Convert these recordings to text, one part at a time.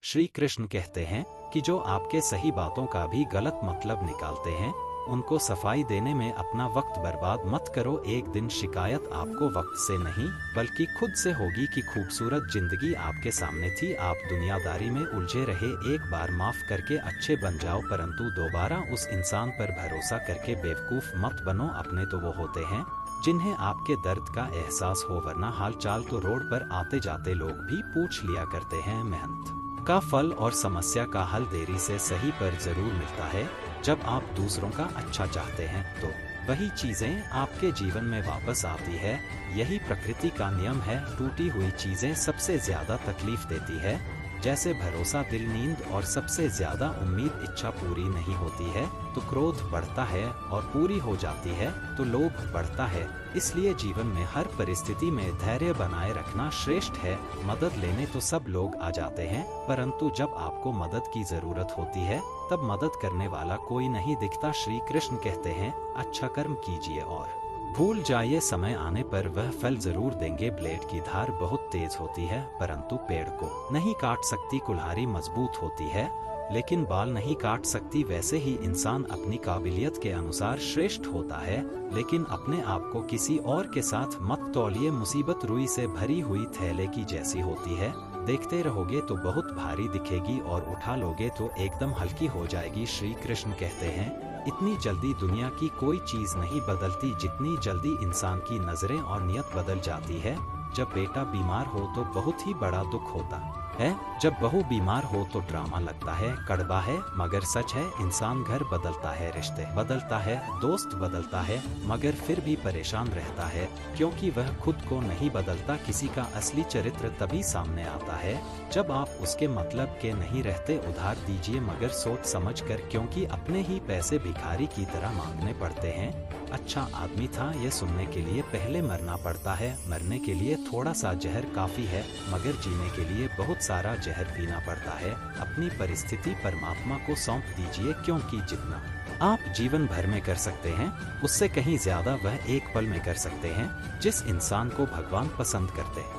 श्री कृष्ण कहते हैं कि जो आपके सही बातों का भी गलत मतलब निकालते हैं, उनको सफाई देने में अपना वक्त बर्बाद मत करो। एक दिन शिकायत आपको वक्त से नहीं बल्कि खुद से होगी कि खूबसूरत जिंदगी आपके सामने थी, आप दुनियादारी में उलझे रहे। एक बार माफ करके अच्छे बन जाओ, परंतु दोबारा उस इंसान पर भरोसा करके बेवकूफ मत बनो। अपने तो वो होते हैं जिन्हें आपके दर्द का एहसास हो, वरना हालचाल तो रोड पर आते जाते लोग भी पूछ लिया करते हैं। मेहनत का फल और समस्या का हल देरी से सही पर जरूर मिलता है। जब आप दूसरों का अच्छा चाहते हैं तो वही चीजें आपके जीवन में वापस आती है। यही प्रकृति का नियम है। टूटी हुई चीजें सबसे ज्यादा तकलीफ देती है, जैसे भरोसा, दिल, नींद और सबसे ज्यादा उम्मीद। इच्छा पूरी नहीं होती है तो क्रोध बढ़ता है और पूरी हो जाती है तो लोभ बढ़ता है। इसलिए जीवन में हर परिस्थिति में धैर्य बनाए रखना श्रेष्ठ है। मदद लेने तो सब लोग आ जाते हैं, परंतु जब आपको मदद की जरूरत होती है तब मदद करने वाला कोई नहीं दिखता। श्री कृष्ण कहते हैं अच्छा कर्म कीजिए और भूल जाइए, समय आने पर वह फल जरूर देंगे। ब्लेड की धार बहुत तेज होती है परंतु पेड़ को नहीं काट सकती। कुल्हाड़ी मजबूत होती है लेकिन बाल नहीं काट सकती। वैसे ही इंसान अपनी काबिलियत के अनुसार श्रेष्ठ होता है, लेकिन अपने आप को किसी और के साथ मत तौलिए। मुसीबत रुई से भरी हुई थैले की जैसी होती है, देखते रहोगे तो बहुत भारी दिखेगी और उठा लोगे तो एकदम हल्की हो जाएगी। श्री कृष्ण कहते हैं इतनी जल्दी दुनिया की कोई चीज नहीं बदलती जितनी जल्दी इंसान की नजरें और नियत बदल जाती है। जब बेटा बीमार हो तो बहुत ही बड़ा दुख होता है, जब बहू बीमार हो तो ड्रामा लगता है। कड़वा है मगर सच है, इंसान घर बदलता है, रिश्ते बदलता है, दोस्त बदलता है, मगर फिर भी परेशान रहता है क्योंकि वह खुद को नहीं बदलता। किसी का असली चरित्र तभी सामने आता है जब आप उसके मतलब के नहीं रहते। उधार दीजिए मगर सोच समझ कर, क्योंकि अपने ही पैसे भिखारी की तरह मांगने पड़ते हैं। अच्छा आदमी था यह सुनने के लिए पहले मरना पड़ता है। मरने के लिए थोड़ा सा जहर काफी है, मगर जीने के लिए बहुत सारा जहर पीना पड़ता है। अपनी परिस्थिति परमात्मा को सौंप दीजिए, क्योंकि जितना आप जीवन भर में कर सकते हैं उससे कहीं ज्यादा वह एक पल में कर सकते हैं। जिस इंसान को भगवान पसंद करते हैं,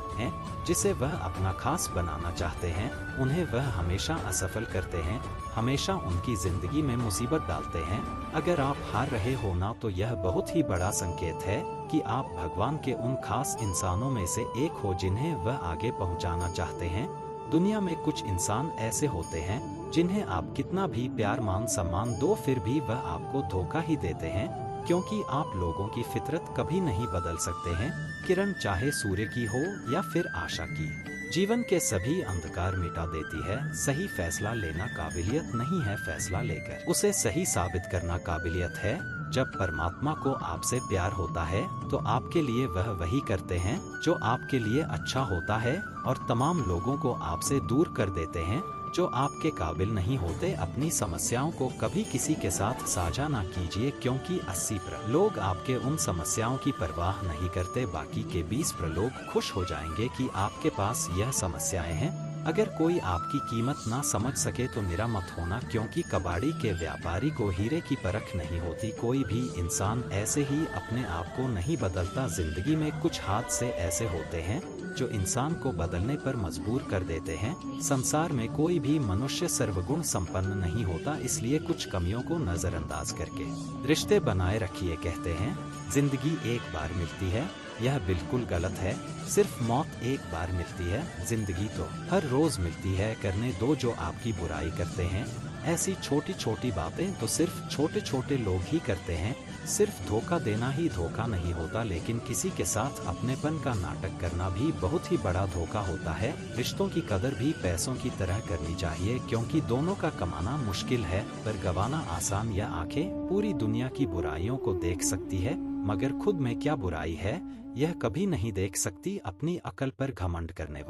जिसे वह अपना खास बनाना चाहते हैं, उन्हें वह हमेशा असफल करते हैं, हमेशा उनकी जिंदगी में मुसीबत डालते हैं। अगर आप हार रहे हो ना तो यह बहुत ही बड़ा संकेत है कि आप भगवान के उन खास इंसानों में से एक हो जिन्हें वह आगे पहुंचाना चाहते हैं। दुनिया में कुछ इंसान ऐसे होते हैं जिन्हें आप कितना भी प्यार, मान, सम्मान दो फिर भी वह आपको धोखा ही देते हैं, क्योंकि आप लोगों की फितरत कभी नहीं बदल सकते हैं। किरण चाहे सूर्य की हो या फिर आशा की, जीवन के सभी अंधकार मिटा देती है। सही फैसला लेना काबिलियत नहीं है, फैसला लेकर उसे सही साबित करना काबिलियत है। जब परमात्मा को आपसे प्यार होता है तो आपके लिए वह वही करते हैं जो आपके लिए अच्छा होता है, और तमाम लोगों को आपसे दूर कर देते हैं जो आपके काबिल नहीं होते। अपनी समस्याओं को कभी किसी के साथ साझा ना कीजिए, क्योंकि 80% लोग आपके उन समस्याओं की परवाह नहीं करते, बाकी के 20% लोग खुश हो जाएंगे कि आपके पास यह समस्याएं हैं। अगर कोई आपकी कीमत ना समझ सके तो निरा मत होना, क्योंकि कबाड़ी के व्यापारी को हीरे की परख नहीं होती। कोई भी इंसान ऐसे ही अपने आप को नहीं बदलता। जिंदगी में कुछ हादसे ऐसे होते हैं जो इंसान को बदलने पर मजबूर कर देते हैं। संसार में कोई भी मनुष्य सर्वगुण संपन्न नहीं होता, इसलिए कुछ कमियों को नजरअंदाज करके रिश्ते बनाए रखिए। कहते हैं जिंदगी एक बार मिलती है, यह बिल्कुल गलत है। सिर्फ मौत एक बार मिलती है, जिंदगी तो हर रोज मिलती है। करने दो जो आपकी बुराई करते हैं। ऐसी छोटी छोटी बातें तो सिर्फ छोटे छोटे लोग ही करते हैं। सिर्फ धोखा देना ही धोखा नहीं होता, लेकिन किसी के साथ अपनेपन का नाटक करना भी बहुत ही बड़ा धोखा होता है। रिश्तों की कदर भी पैसों की तरह करनी चाहिए, क्योंकि दोनों का कमाना मुश्किल है पर गवाना आसान। या आंखें पूरी दुनिया की बुराइयों को देख सकती है, मगर खुद में क्या बुराई है यह कभी नहीं देख सकती। अपनी अकल पर घमंड करने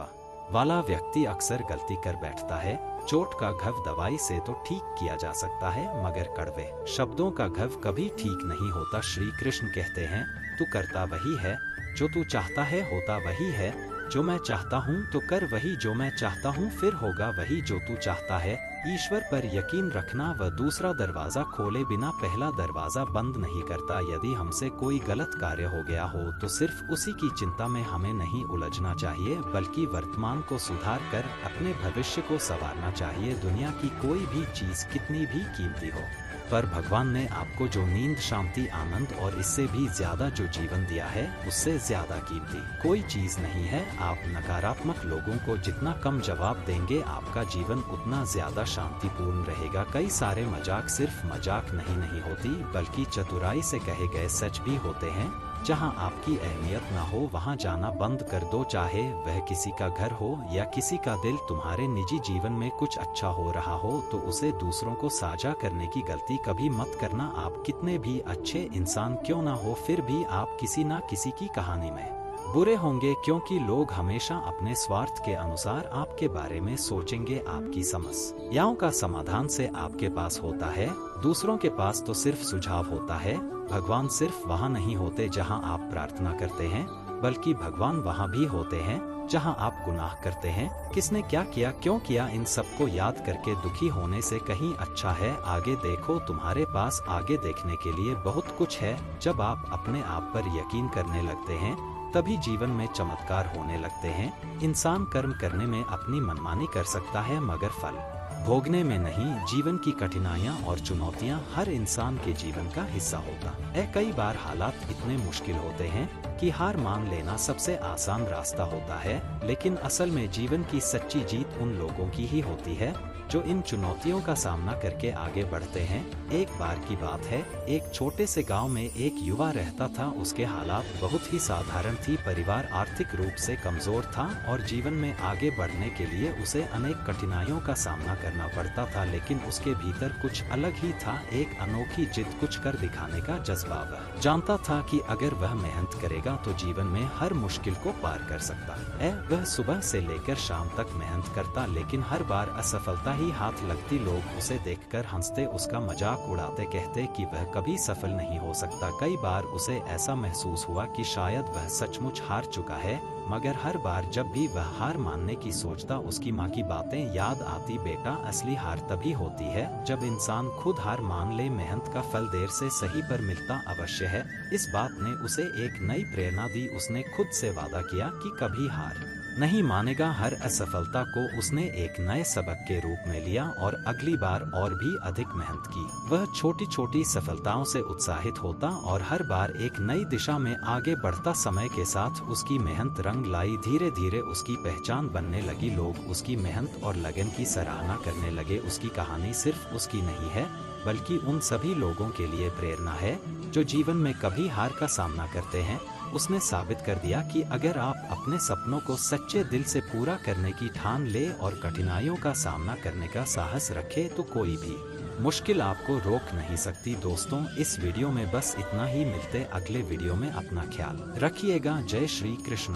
वाला व्यक्ति अक्सर गलती कर बैठता है। चोट का घाव दवाई से तो ठीक किया जा सकता है, मगर कड़वे शब्दों का घाव कभी ठीक नहीं होता। श्री कृष्ण कहते हैं तू करता वही है जो तू चाहता है, होता वही है जो मैं चाहता हूँ तो कर वही जो मैं चाहता हूँ, फिर होगा वही जो तू चाहता है। ईश्वर पर यकीन रखना, वह दूसरा दरवाजा खोले बिना पहला दरवाजा बंद नहीं करता। यदि हमसे कोई गलत कार्य हो गया हो तो सिर्फ उसी की चिंता में हमें नहीं उलझना चाहिए, बल्कि वर्तमान को सुधार कर अपने भविष्य को संवारना चाहिए। दुनिया की कोई भी चीज कितनी भी कीमती हो, पर भगवान ने आपको जो नींद, शांति, आनंद और इससे भी ज्यादा जो जीवन दिया है, उससे ज्यादा कीमती कोई चीज नहीं है। आप नकारात्मक लोगों को जितना कम जवाब देंगे, आपका जीवन उतना ज्यादा शांतिपूर्ण रहेगा। कई सारे मजाक सिर्फ मजाक नहीं होती, बल्कि चतुराई से कहे गए सच भी होते हैं। जहां आपकी अहमियत ना हो वहां जाना बंद कर दो, चाहे वह किसी का घर हो या किसी का दिल। तुम्हारे निजी जीवन में कुछ अच्छा हो रहा हो तो उसे दूसरों को साझा करने की गलती कभी मत करना। आप कितने भी अच्छे इंसान क्यों ना हो, फिर भी आप किसी ना किसी की कहानी में बुरे होंगे, क्योंकि लोग हमेशा अपने स्वार्थ के अनुसार आपके बारे में सोचेंगे। आपकी समस्याओं का समाधान से आपके पास होता है, दूसरों के पास तो सिर्फ सुझाव होता है। भगवान सिर्फ वहाँ नहीं होते जहाँ आप प्रार्थना करते हैं, बल्कि भगवान वहाँ भी होते हैं जहाँ आप गुनाह करते हैं। किसने क्या किया, क्यों किया, इन सबको याद करके दुखी होने से कहीं अच्छा है आगे देखो। तुम्हारे पास आगे देखने के लिए बहुत कुछ है। जब आप अपने आप पर यकीन करने लगते हैं, तभी जीवन में चमत्कार होने लगते हैं। इंसान कर्म करने में अपनी मनमानी कर सकता है, मगर फल भोगने में नहीं। जीवन की कठिनाइयाँ और चुनौतियाँ हर इंसान के जीवन का हिस्सा होता है। कई बार हालात इतने मुश्किल होते हैं कि हार मान लेना सबसे आसान रास्ता होता है, लेकिन असल में जीवन की सच्ची जीत उन लोगों की ही होती है जो इन चुनौतियों का सामना करके आगे बढ़ते हैं। एक बार की बात है, एक छोटे से गांव में एक युवा रहता था। उसके हालात बहुत ही साधारण थी। परिवार आर्थिक रूप से कमजोर था और जीवन में आगे बढ़ने के लिए उसे अनेक कठिनाइयों का सामना करना पड़ता था, लेकिन उसके भीतर कुछ अलग ही था, एक अनोखी जिद, कुछ कर दिखाने का जज्बा। वह जानता था कि अगर वह मेहनत करेगा तो जीवन में हर मुश्किल को पार कर सकता है। वह सुबह से लेकर शाम तक मेहनत करता, लेकिन हर बार असफलता ही हाथ लगती। लोग उसे देखकर हंसते, उसका मजाक उड़ाते, कहते कि वह कभी सफल नहीं हो सकता। कई बार उसे ऐसा महसूस हुआ कि शायद वह सचमुच हार चुका है, मगर हर बार जब भी वह हार मानने की सोचता, उसकी माँ की बातें याद आती। बेटा, असली हार तभी होती है जब इंसान खुद हार मान ले। मेहनत का फल देर से सही पर मिलता अवश्य है। इस बात ने उसे एक नई प्रेरणा दी। उसने खुद से वादा किया कि कभी हार नहीं मानेगा। हर असफलता को उसने एक नए सबक के रूप में लिया और अगली बार और भी अधिक मेहनत की। वह छोटी छोटी सफलताओं से उत्साहित होता और हर बार एक नई दिशा में आगे बढ़ता। समय के साथ उसकी मेहनत रंग लाई, धीरे धीरे उसकी पहचान बनने लगी। लोग उसकी मेहनत और लगन की सराहना करने लगे। उसकी कहानी सिर्फ उसकी नहीं है, बल्कि उन सभी लोगों के लिए प्रेरणा है जो जीवन में कभी हार का सामना करते हैं। उसने साबित कर दिया कि अगर आप अपने सपनों को सच्चे दिल से पूरा करने की ठान ले और कठिनाइयों का सामना करने का साहस रखे, तो कोई भी मुश्किल आपको रोक नहीं सकती। दोस्तों, इस वीडियो में बस इतना ही। मिलते अगले वीडियो में। अपना ख्याल रखिएगा। जय श्री कृष्ण।